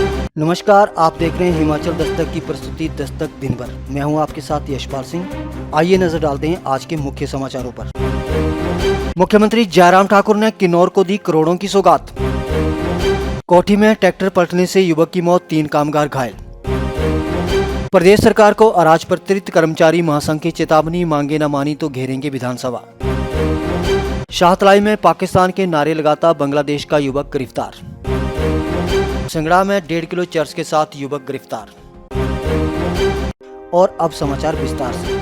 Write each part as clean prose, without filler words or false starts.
नमस्कार, आप देख रहे हैं हिमाचल दस्तक की प्रस्तुति दस्तक दिन भर। मैं हूं आपके साथ यशपाल सिंह। आइए नजर डालते हैं आज के मुख्य समाचारों पर। मुख्यमंत्री जयराम ठाकुर ने किन्नौर को दी करोड़ों की सौगात। कोठी में ट्रैक्टर पलटने से युवक की मौत, 3 कामगार घायल। प्रदेश सरकार को अराजपत्रित कर्मचारी महासंघ की चेतावनी, मांगे न मानी तो घेरेंगे विधानसभा। शाहतलाई में पाकिस्तान के नारे लगाता बांग्लादेश का युवक गिरफ्तार। संगड़ा में 1.5 किलो चर्च के साथ युवक गिरफ्तार। और अब समाचार विस्तार से।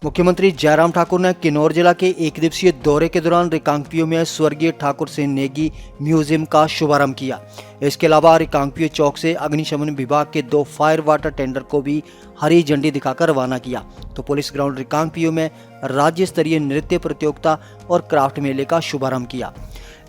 मुख्यमंत्री जयराम ठाकुर ने किन्नौर जिला के 1 दिवसीय दौरे के दौरान रिकांगपियो में स्वर्गीय ठाकुर सिंह नेगी म्यूजियम का शुभारंभ किया। इसके अलावा रिकांगपियो चौक से अग्निशमन विभाग के 2 फायर वाटर टेंडर को भी हरी झंडी दिखाकर रवाना किया। तो पुलिस ग्राउंड रिकांगपियो में राज्य स्तरीय नृत्य प्रतियोगिता और क्राफ्ट मेले का शुभारंभ किया।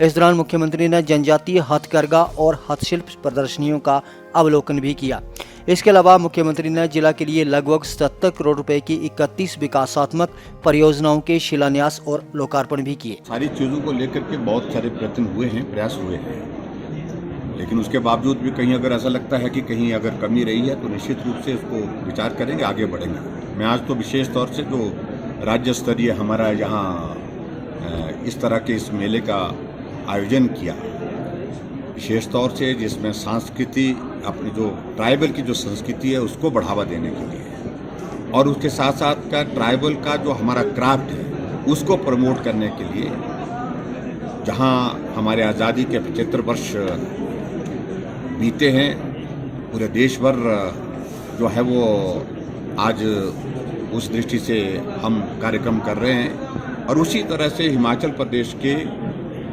इस दौरान मुख्यमंत्री ने जनजातीय हथकरघा और हस्तशिल्प प्रदर्शनियों का अवलोकन भी किया। इसके अलावा मुख्यमंत्री ने जिला के लिए लगभग 77 करोड़ रुपए की 31 विकासात्मक परियोजनाओं के शिलान्यास और लोकार्पण भी किए। सारी चीज़ों को लेकर के बहुत सारे प्रयत्न हुए हैं, प्रयास हुए हैं, लेकिन उसके बावजूद भी कहीं अगर ऐसा लगता है कि कहीं अगर कमी रही है तो निश्चित रूप से उसको विचार करेंगे, आगे बढ़ेंगे। मैं आज तो विशेष तौर से जो राज्य स्तरीय हमारा यहाँ इस तरह के इस मेले का आयोजन किया, विशेष तौर से जिसमें संस्कृति, अपनी जो ट्राइबल की जो संस्कृति है उसको बढ़ावा देने के लिए और उसके साथ साथ का ट्राइबल का जो हमारा क्राफ्ट है उसको प्रमोट करने के लिए, जहां हमारे आज़ादी के 75 वर्ष बीते हैं, पूरे देश भर जो है वो आज उस दृष्टि से हम कार्यक्रम कर रहे हैं। और उसी तरह से हिमाचल प्रदेश के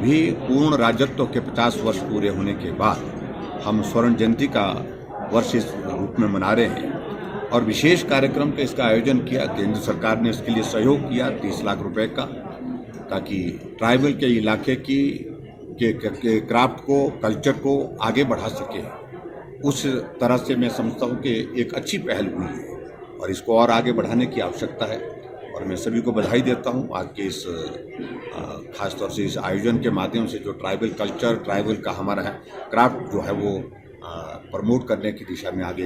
भी पूर्ण राज्यत्व के 50 वर्ष पूरे होने के बाद हम स्वर्ण जयंती का वर्ष इस रूप में मना रहे हैं और विशेष कार्यक्रम का इसका आयोजन किया। केंद्र सरकार ने इसके लिए सहयोग किया 30 लाख रुपए का, ताकि ट्राइबल के इलाके के क्राफ्ट को, कल्चर को आगे बढ़ा सके। उस तरह से मैं समझता हूँ कि एक अच्छी पहल हुई है और इसको और आगे बढ़ाने की आवश्यकता है। और मैं सभी को बधाई देता हूँ आज के इस खास तौर से इस आयोजन के माध्यम से जो ट्राइबल कल्चर, ट्राइबल का हमारा है क्राफ्ट जो है वो प्रमोट करने की दिशा में आगे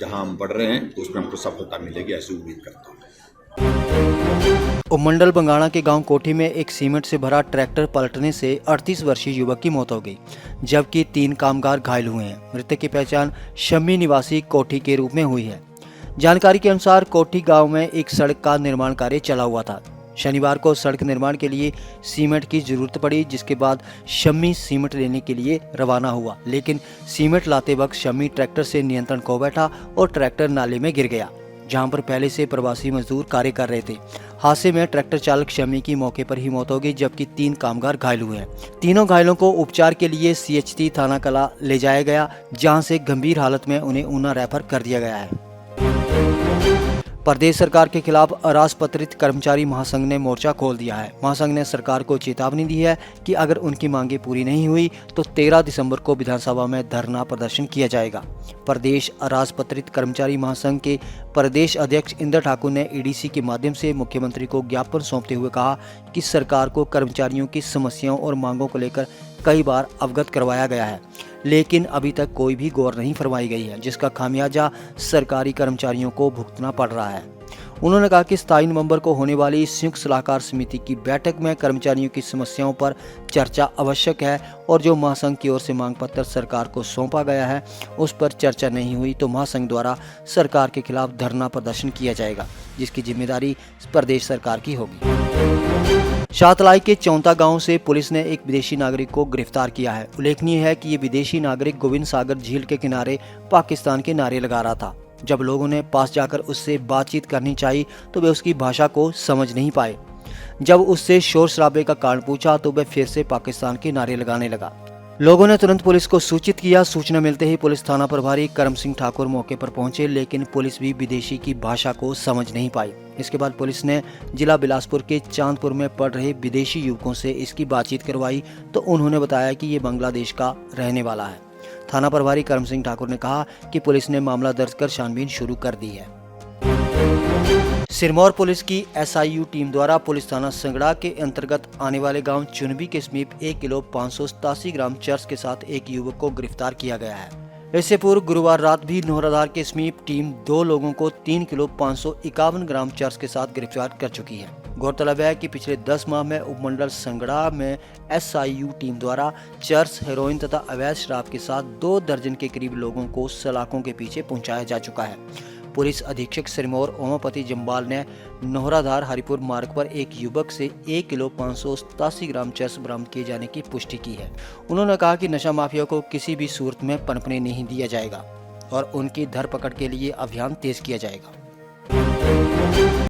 जहाँ हम बढ़ रहे हैं तो उसमें हमको सफलता मिलेगी, ऐसी उम्मीद करता हूँ। उपमंडल बंगाणा के गांव कोठी में एक सीमेंट से भरा ट्रैक्टर पलटने से 38 वर्षीय युवक की मौत हो गई, जबकि 3 कामगार घायल हुए हैं। मृतक की पहचान शम्मी निवासी कोठी के रूप में हुई है। जानकारी के अनुसार कोठी गांव में एक सड़क का निर्माण कार्य चला हुआ था। शनिवार को सड़क निर्माण के लिए सीमेंट की जरूरत पड़ी, जिसके बाद शम्मी सीमेंट लेने के लिए रवाना हुआ, लेकिन सीमेंट लाते वक्त शम्मी ट्रैक्टर से नियंत्रण खो बैठा और ट्रैक्टर नाले में गिर गया, जहां पर पहले से प्रवासी मजदूर कार्य कर रहे थे। हादसे में ट्रैक्टर चालक शम्मी की मौके पर ही मौत हो गई, जबकि 3 कामगार घायल हुए हैं। तीनों घायलों को उपचार के लिए CHT थाना कला ले जाया गया, जहां से गंभीर हालत में उन्हें ऊना रेफर कर दिया गया है। प्रदेश सरकार के खिलाफ अराजपत्रित कर्मचारी महासंघ ने मोर्चा खोल दिया है। महासंघ ने सरकार को चेतावनी दी है कि अगर उनकी मांगे पूरी नहीं हुई तो 13 दिसंबर को विधानसभा में धरना प्रदर्शन किया जाएगा। प्रदेश अराजपत्रित कर्मचारी महासंघ के प्रदेश अध्यक्ष इंद्र ठाकुर ने EDC के माध्यम से मुख्यमंत्री को ज्ञापन सौंपते हुए कहा कि सरकार को कर्मचारियों की समस्याओं और मांगों को लेकर कई बार अवगत करवाया गया है, लेकिन अभी तक कोई भी गौर नहीं फरमाई गई है, जिसका खामियाजा सरकारी कर्मचारियों को भुगतना पड़ रहा है। उन्होंने कहा कि 27 नवंबर को होने वाली संयुक्त सलाहकार समिति की बैठक में कर्मचारियों की समस्याओं पर चर्चा आवश्यक है और जो महासंघ की ओर से मांग पत्र सरकार को सौंपा गया है उस पर चर्चा नहीं हुई तो महासंघ द्वारा सरकार के खिलाफ धरना प्रदर्शन किया जाएगा, जिसकी जिम्मेदारी प्रदेश सरकार की होगी। शाहतलाई के चौंता गांव से पुलिस ने एक विदेशी नागरिक को गिरफ्तार किया है। उल्लेखनीय है कि ये विदेशी नागरिक गोविंद सागर झील के किनारे पाकिस्तान के नारे लगा रहा था। जब लोगों ने पास जाकर उससे बातचीत करनी चाहिए तो वे उसकी भाषा को समझ नहीं पाए। जब उससे शोर शराबे का कारण पूछा तो वह फिर से पाकिस्तान के नारे लगाने लगा। लोगों ने तुरंत पुलिस को सूचित किया। सूचना मिलते ही पुलिस थाना प्रभारी करम सिंह ठाकुर मौके पर पहुंचे, लेकिन पुलिस भी विदेशी की भाषा को समझ नहीं पाई। इसके बाद पुलिस ने जिला बिलासपुर के चांदपुर में पढ़ रहे विदेशी युवकों से इसकी बातचीत करवाई तो उन्होंने बताया कि ये बांग्लादेश का रहने वाला है। थाना प्रभारी करम सिंह ठाकुर ने कहा कि पुलिस ने मामला दर्ज कर छानबीन शुरू कर दी है। सिरमौर पुलिस की SIU टीम द्वारा पुलिस थाना संगड़ा के अंतर्गत आने वाले गांव चुनबी के समीप 1 किलो 587 ग्राम चरस के साथ एक युवक को गिरफ्तार किया गया है। इससे पूर्व गुरुवार रात भी नोहराधार के समीप टीम 2 लोगों को 3 किलो 551 ग्राम चरस के साथ गिरफ्तार कर चुकी है। गौरतलब है कि पिछले 10 माह में उपमंडल संगड़ा में SIU टीम द्वारा चरस, हेरोइन तथा अवैध शराब के साथ 2 दर्जन के करीब लोगों को सलाखों के पीछे पहुंचाया जा चुका है। पुलिस अधीक्षक सिरमौर ओमापति जम्बाल ने नोहराधार हरिपुर मार्ग पर एक युवक से 1 किलो 587 ग्राम चरस बरामद किए जाने की पुष्टि की है। उन्होंने कहा कि नशा माफिया को किसी भी सूरत में पनपने नहीं दिया जाएगा और उनकी धरपकड़ के लिए अभियान तेज किया जाएगा।